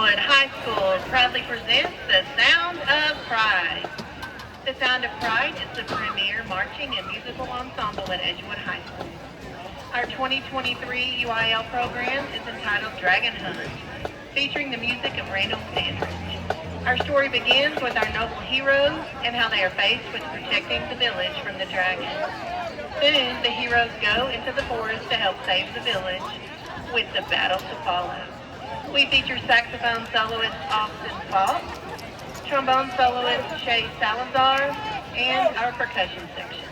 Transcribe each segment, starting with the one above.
Edgewood High School proudly presents the Sound of Pride. The Sound of Pride is the premier marching and musical ensemble at Edgewood High School. Our 2023 UIL program is entitled Dragon Hunt, featuring the music of Randall Sandridge. Our story begins with our noble heroes and how they are faced with protecting the village from the dragon. Soon, the heroes go into the forest to help save the village, with the battle to follow. We feature saxophone soloist Austin Falk, trombone soloist Shay Salazar, and our percussion section.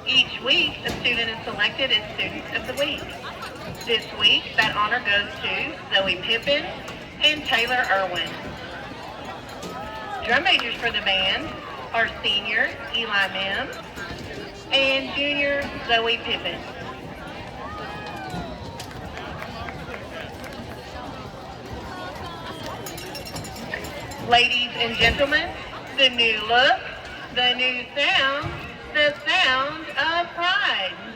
Each week, a student is selected as Student of the Week. This week, that honor goes to Zoe Pippin and Taylor Irwin. Drum majors for the band are senior Eli Mims and junior Zoe Pippin. Ladies and gentlemen, the new look, the new sound, the Sound of Pride.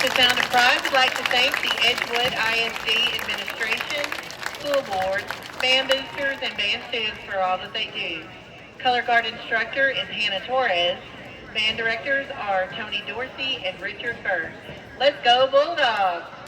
The Sound of Pride would like to thank the Edgewood ISD administration, school board, band boosters, and band students for all that they do. Color guard instructor is Hannah Torres. Band directors are Tony Dorsey and Richard First. Let's go Bulldogs!